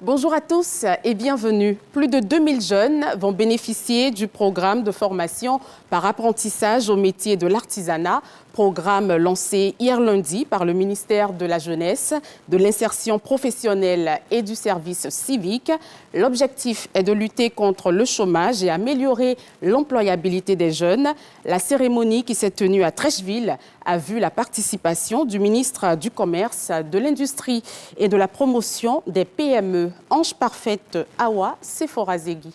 Bonjour à tous et bienvenue. Plus de 2000 jeunes vont bénéficier du programme de formation par apprentissage au métier de l'artisanat, programme lancé hier lundi par le ministère de la Jeunesse, de l'Insertion professionnelle et du service civique. L'objectif est de lutter contre le chômage et améliorer l'employabilité des jeunes. La cérémonie qui s'est tenue à Treichville a vu la participation du ministre du Commerce, de l'Industrie et de la Promotion des PME. Ange Parfaite Awa Sephorazegui.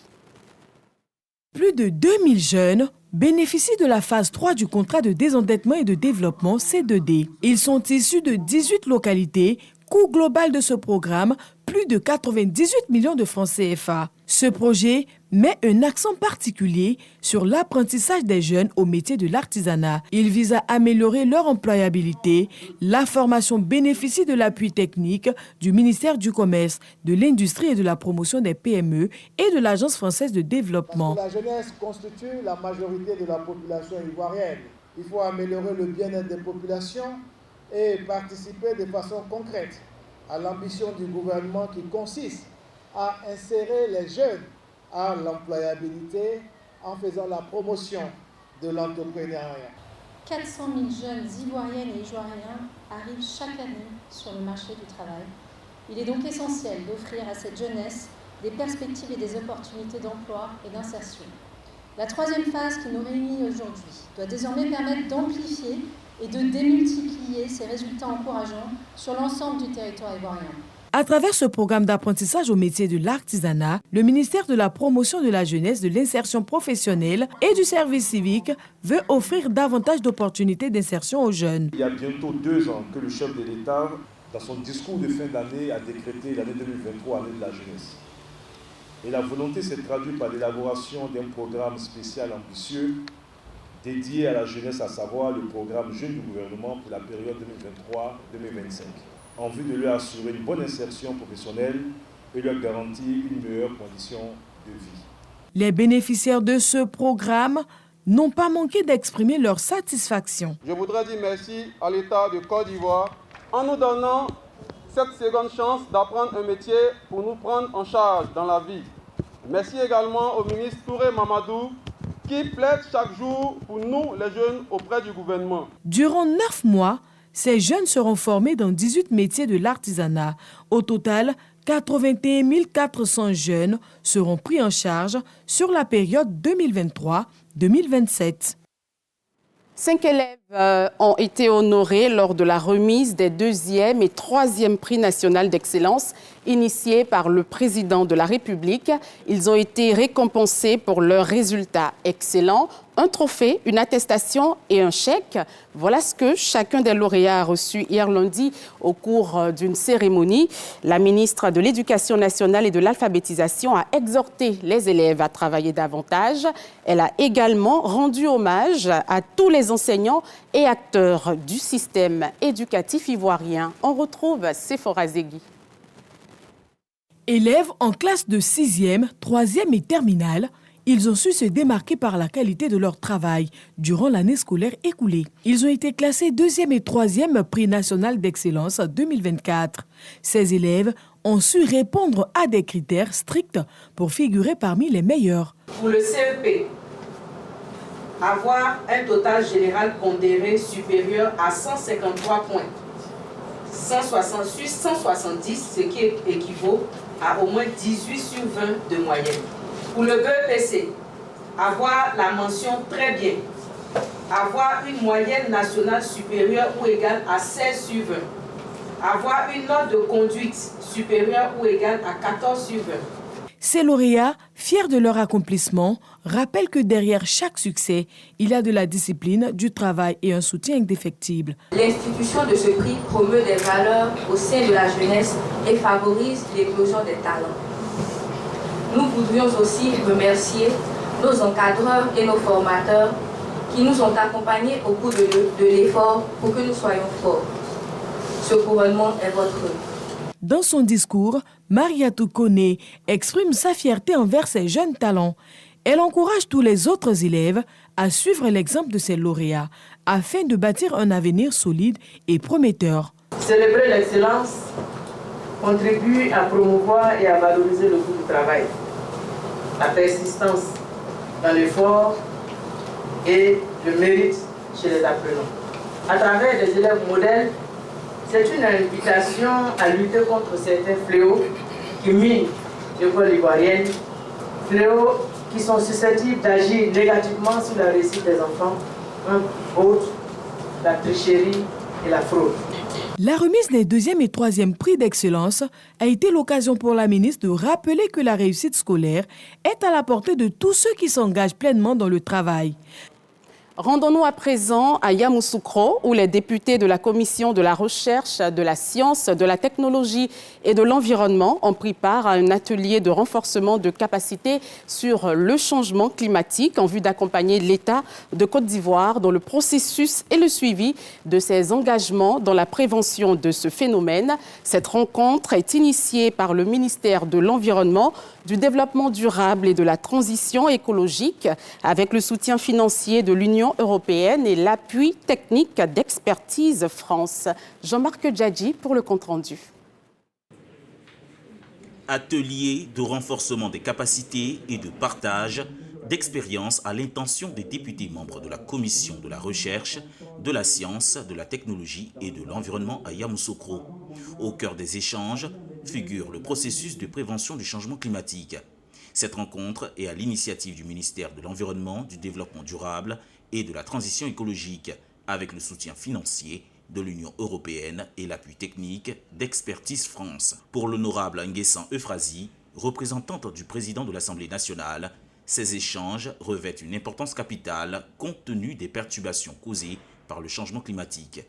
Plus de 2000 jeunes bénéficient de la phase 3 du contrat de désendettement et de développement C2D. Ils sont issus de 18 localités. Coût global de ce programme, plus de 98 millions de francs CFA. Ce projet met un accent particulier sur l'apprentissage des jeunes au métier de l'artisanat. Il vise à améliorer leur employabilité. La formation bénéficie de l'appui technique du ministère du Commerce, de l'Industrie et de la Promotion des PME et de l'Agence française de développement. Parce que la jeunesse constitue la majorité de la population ivoirienne. Il faut améliorer le bien-être des populations et participer de façon concrète à l'ambition du gouvernement qui consiste à insérer les jeunes à l'employabilité en faisant la promotion de l'entrepreneuriat. 400 000 jeunes ivoiriennes et ivoiriens arrivent chaque année sur le marché du travail. Il est donc essentiel d'offrir à cette jeunesse des perspectives et des opportunités d'emploi et d'insertion. La troisième phase qui nous réunit aujourd'hui doit désormais permettre d'amplifier et de démultiplier ces résultats encourageants sur l'ensemble du territoire ivoirien. À travers ce programme d'apprentissage au métier de l'artisanat, le ministère de la Promotion de la Jeunesse, de l'Insertion professionnelle et du service civique veut offrir davantage d'opportunités d'insertion aux jeunes. Il y a bientôt 2 ans que le chef de l'État, dans son discours de fin d'année, a décrété l'année 2023 année de la jeunesse. Et la volonté s'est traduite par l'élaboration d'un programme spécial ambitieux dédié à la jeunesse, à savoir le programme Jeunes du gouvernement pour la période 2023-2025, en vue de leur assurer une bonne insertion professionnelle et leur garantir une meilleure condition de vie. Les bénéficiaires de ce programme n'ont pas manqué d'exprimer leur satisfaction. Je voudrais dire merci à l'État de Côte d'Ivoire en nous donnant cette seconde chance d'apprendre un métier pour nous prendre en charge dans la vie. Merci également au ministre Touré Mamadou qui plaide chaque jour pour nous, les jeunes, auprès du gouvernement. Durant 9 mois, ces jeunes seront formés dans 18 métiers de l'artisanat. Au total, 81 400 jeunes seront pris en charge sur la période 2023-2027. 5 élèves ont été honorés lors de la remise des 2e et 3e prix national d'excellence initiés par le président de la République. Ils ont été récompensés pour leurs résultats excellents. Un trophée, une attestation et un chèque. Voilà ce que chacun des lauréats a reçu hier lundi au cours d'une cérémonie. La ministre de l'Éducation nationale et de l'alphabétisation a exhorté les élèves à travailler davantage. Elle a également rendu hommage à tous les enseignants et acteurs du système éducatif ivoirien. On retrouve Sephorazegui. Élèves en classe de 6e, 3e et terminale, ils ont su se démarquer par la qualité de leur travail durant l'année scolaire écoulée. Ils ont été classés 2e et 3e prix national d'excellence 2024. Ces élèves ont su répondre à des critères stricts pour figurer parmi les meilleurs. Pour le CEP, avoir un total général pondéré supérieur à 153 points, 168, 170, ce qui équivaut à au moins 18 sur 20 de moyenne. Pour le BEPC, avoir la mention très bien, avoir une moyenne nationale supérieure ou égale à 16 sur 20, avoir une note de conduite supérieure ou égale à 14 sur 20. Ces lauréats, fiers de leur accomplissement, rappellent que derrière chaque succès, il y a de la discipline, du travail et un soutien indéfectible. L'institution de ce prix promeut des valeurs au sein de la jeunesse et favorise l'éclosion des talents. Nous voudrions aussi remercier nos encadreurs et nos formateurs qui nous ont accompagnés au cours de l'effort pour que nous soyons forts. Ce couronnement est votre. Dans son discours, Mariatou Kone exprime sa fierté envers ses jeunes talents. Elle encourage tous les autres élèves à suivre l'exemple de ses lauréats afin de bâtir un avenir solide et prometteur. Célébrer l'excellence contribue à promouvoir et à valoriser le goût du travail, la persistance dans l'effort et le mérite chez les apprenants. À travers des élèves modèles, c'est une invitation à lutter contre certains fléaux qui minent l'école ivoirienne, fléaux qui sont susceptibles d'agir négativement sur la réussite des enfants, entre autres la tricherie et la fraude. La remise des 2e et 3e prix d'excellence a été l'occasion pour la ministre de rappeler que la réussite scolaire est à la portée de tous ceux qui s'engagent pleinement dans le travail. Rendons-nous à présent à Yamoussoukro, où les députés de la Commission de la recherche, de la science, de la technologie et de l'environnement ont pris part à un atelier de renforcement de capacités sur le changement climatique en vue d'accompagner l'État de Côte d'Ivoire dans le processus et le suivi de ses engagements dans la prévention de ce phénomène. Cette rencontre est initiée par le ministère de l'Environnement, du Développement durable et de la transition écologique avec le soutien financier de l'Union européenne et l'appui technique d'Expertise France. Jean-Marc Djadji pour le compte-rendu. Atelier de renforcement des capacités et de partage d'expériences à l'intention des députés membres de la Commission de la recherche, de la science, de la technologie et de l'environnement à Yamoussoukro. Au cœur des échanges figure le processus de prévention du changement climatique. Cette rencontre est à l'initiative du ministère de l'Environnement, du Développement durable et de la transition écologique, avec le soutien financier de l'Union européenne et l'appui technique d'Expertise France. Pour l'honorable Nguessan Euphrasie, représentante du président de l'Assemblée nationale, ces échanges revêtent une importance capitale compte tenu des perturbations causées par le changement climatique.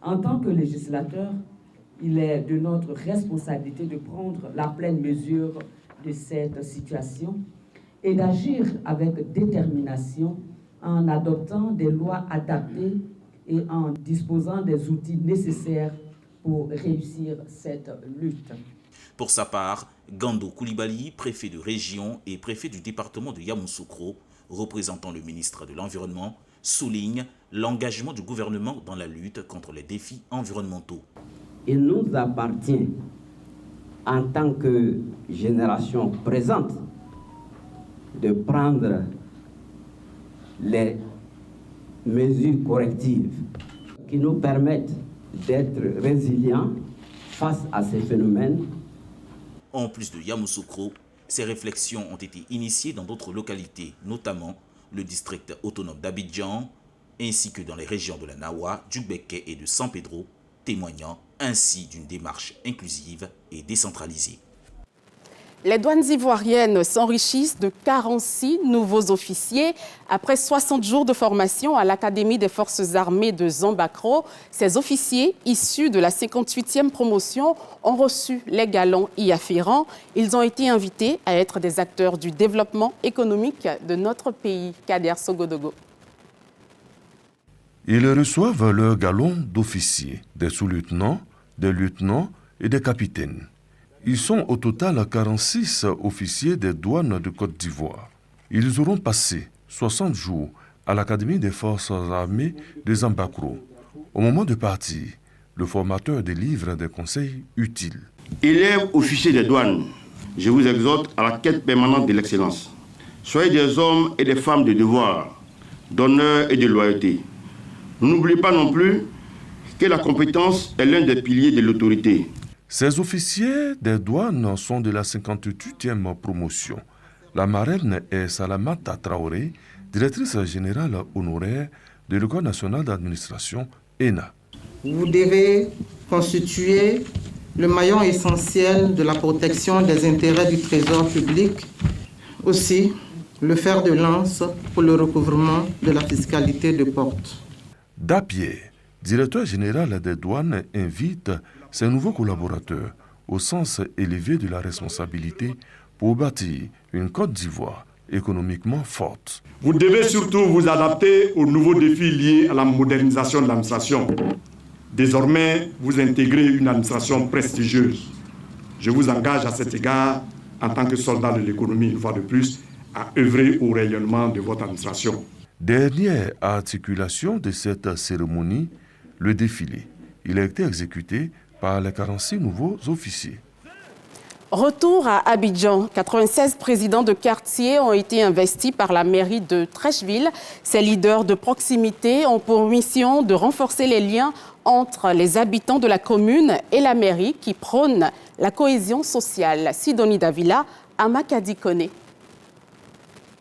En tant que législateur, il est de notre responsabilité de prendre la pleine mesure de cette situation et d'agir avec détermination en adoptant des lois adaptées et en disposant des outils nécessaires pour réussir cette lutte. Pour sa part, Gando Koulibaly, préfet de région et préfet du département de Yamoussoukro, représentant le ministre de l'Environnement, souligne l'engagement du gouvernement dans la lutte contre les défis environnementaux. Il nous appartient, en tant que génération présente, de prendre les mesures correctives qui nous permettent d'être résilients face à ces phénomènes. En plus de Yamoussoukro, ces réflexions ont été initiées dans d'autres localités, notamment le district autonome d'Abidjan, ainsi que dans les régions de la Nawa, du Béké et de San Pedro, témoignant ainsi d'une démarche inclusive et décentralisée. Les douanes ivoiriennes s'enrichissent de 46 nouveaux officiers. Après 60 jours de formation à l'Académie des forces armées de Zambakro, ces officiers, issus de la 58e promotion, ont reçu les galons y afférents. Ils ont été invités à être des acteurs du développement économique de notre pays. Kader Sogodogo. Ils reçoivent leurs galons d'officiers, des sous-lieutenants, des lieutenants et des capitaines. Ils sont au total 46 officiers des douanes de Côte d'Ivoire. Ils auront passé 60 jours à l'Académie des forces armées de Zambakro. Au moment de partir, le formateur délivre des conseils utiles. Élèves officiers des douanes, je vous exhorte à la quête permanente de l'excellence. Soyez des hommes et des femmes de devoir, d'honneur et de loyauté. N'oubliez pas non plus que la compétence est l'un des piliers de l'autorité. Ces officiers des douanes sont de la 58e promotion. La marraine est Salamata Traoré, directrice générale honoraire de l'École nationale d'administration, ENA. Vous devez constituer le maillon essentiel de la protection des intérêts du trésor public, aussi le fer de lance pour le recouvrement de la fiscalité de porte. Dapier, directeur général des douanes, invite ses nouveaux collaborateurs au sens élevé de la responsabilité pour bâtir une Côte d'Ivoire économiquement forte. Vous devez surtout vous adapter aux nouveaux défis liés à la modernisation de l'administration. Désormais, vous intégrez une administration prestigieuse. Je vous engage à cet égard, en tant que soldat de l'économie, une fois de plus, à œuvrer au rayonnement de votre administration. Dernière articulation de cette cérémonie, le défilé. Il a été exécuté par les 46 nouveaux officiers. Retour à Abidjan. 96 présidents de quartier ont été investis par la mairie de Treichville. Ces leaders de proximité ont pour mission de renforcer les liens entre les habitants de la commune et la mairie qui prône la cohésion sociale. Sidonie Davila, Amakadi Kone.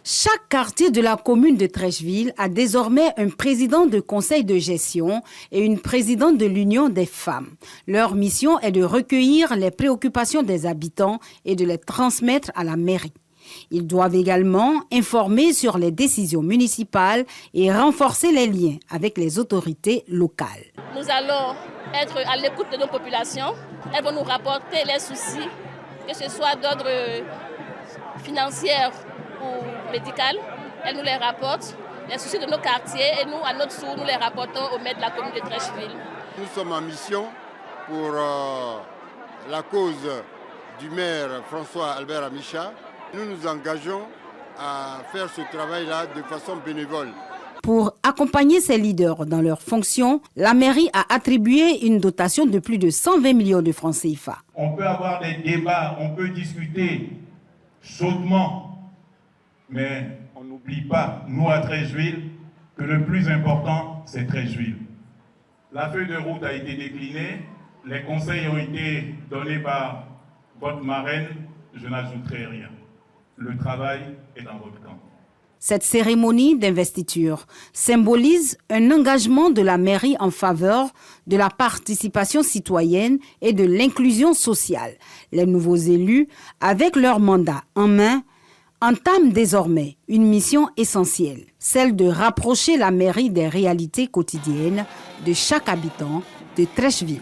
Chaque quartier de la commune de Treichville a désormais un président de conseil de gestion et une présidente de l'Union des femmes. Leur mission est de recueillir les préoccupations des habitants et de les transmettre à la mairie. Ils doivent également informer sur les décisions municipales et renforcer les liens avec les autorités locales. Nous allons être à l'écoute de nos populations. Elles vont nous rapporter les soucis, que ce soit d'ordre financier ou médical. Elles nous les rapportent, les soucis de nos quartiers, et nous, à notre tour, nous les rapportons au maire de la commune de Treichville. Nous sommes en mission pour la cause du maire François Albert Amicha. Nous nous engageons à faire ce travail-là de façon bénévole. Pour accompagner ces leaders dans leurs fonctions, la mairie a attribué une dotation de plus de 120 millions de francs CFA. On peut avoir des débats, on peut discuter chaudement, mais on n'oublie pas, nous à Treichville, que le plus important, c'est Treichville. La feuille de route a été déclinée, les conseils ont été donnés par votre marraine, je n'ajouterai rien. Le travail est dans votre camp. Cette cérémonie d'investiture symbolise un engagement de la mairie en faveur de la participation citoyenne et de l'inclusion sociale. Les nouveaux élus, avec leur mandat en main, entament désormais une mission essentielle, celle de rapprocher la mairie des réalités quotidiennes de chaque habitant de Treichville.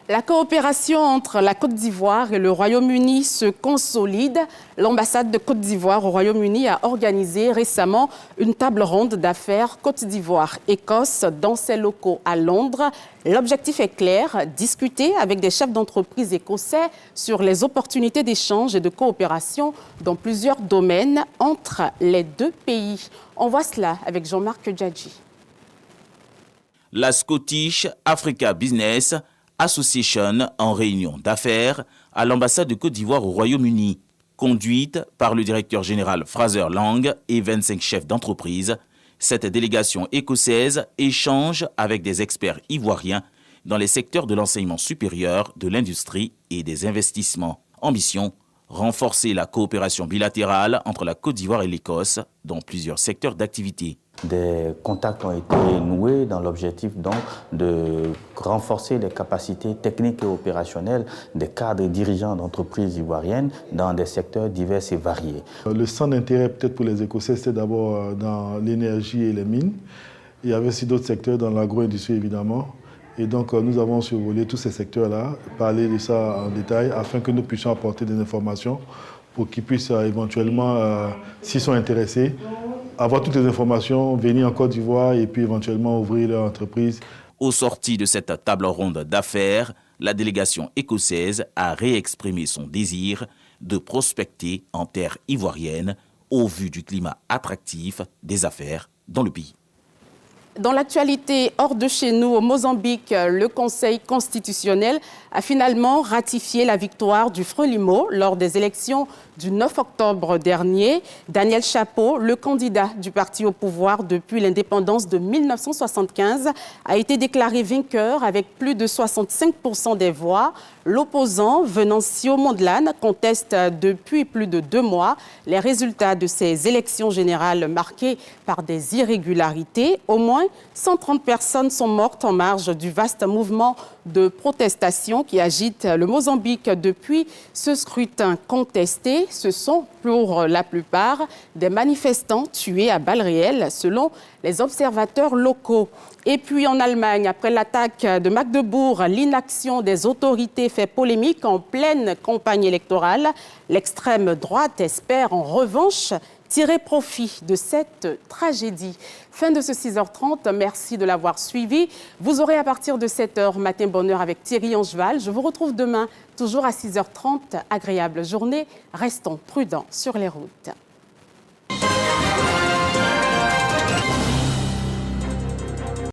La coopération entre la Côte d'Ivoire et le Royaume-Uni se consolide. L'ambassade de Côte d'Ivoire au Royaume-Uni a organisé récemment une table ronde d'affaires Côte d'Ivoire-Écosse dans ses locaux à Londres. L'objectif est clair, discuter avec des chefs d'entreprise écossais sur les opportunités d'échange et de coopération dans plusieurs domaines entre les deux pays. On voit cela avec Jean-Marc Djadji. La Scottish Africa Business Association en réunion d'affaires à l'ambassade de Côte d'Ivoire au Royaume-Uni, conduite par le directeur général Fraser Lang et 25 chefs d'entreprise. Cette délégation écossaise échange avec des experts ivoiriens dans les secteurs de l'enseignement supérieur, de l'industrie et des investissements. Ambition, renforcer la coopération bilatérale entre la Côte d'Ivoire et l'Écosse dans plusieurs secteurs d'activité. Des contacts ont été noués dans l'objectif donc de renforcer les capacités techniques et opérationnelles des cadres et dirigeants d'entreprises ivoiriennes dans des secteurs divers et variés. Le centre d'intérêt peut-être pour les Écossais, c'était d'abord dans l'énergie et les mines. Il y avait aussi d'autres secteurs dans l'agro-industrie évidemment. Et donc nous avons survolé tous ces secteurs-là, parler de ça en détail afin que nous puissions apporter des informations pour qu'ils puissent éventuellement, s'ils sont intéressés, avoir toutes les informations, venir en Côte d'Ivoire et puis éventuellement ouvrir leur entreprise. Au sorti de cette table ronde d'affaires, la délégation écossaise a réexprimé son désir de prospecter en terre ivoirienne au vu du climat attractif des affaires dans le pays. Dans l'actualité hors de chez nous, au Mozambique, le Conseil constitutionnel a finalement ratifié la victoire du Frelimo lors des élections du 9 octobre dernier. Daniel Chapo, le candidat du parti au pouvoir depuis l'indépendance de 1975, a été déclaré vainqueur avec plus de 65% des voix. L'opposant, Venancio Mondlane, conteste depuis plus de 2 mois les résultats de ces élections générales marquées par des irrégularités. Au moins 130 personnes sont mortes en marge du vaste mouvement de protestation qui agite le Mozambique depuis ce scrutin contesté. Ce sont pour la plupart des manifestants tués à balles réelles selon les observateurs locaux. Et puis en Allemagne, après l'attaque de Magdebourg, l'inaction des autorités fait polémique en pleine campagne électorale. L'extrême droite espère en revanche tirer profit de cette tragédie. Fin de ce 6h30, merci de l'avoir suivi. Vous aurez à partir de 7h Matin Bonheur avec Thierry Angeval. Je vous retrouve demain, toujours à 6h30. Agréable journée, restons prudents sur les routes.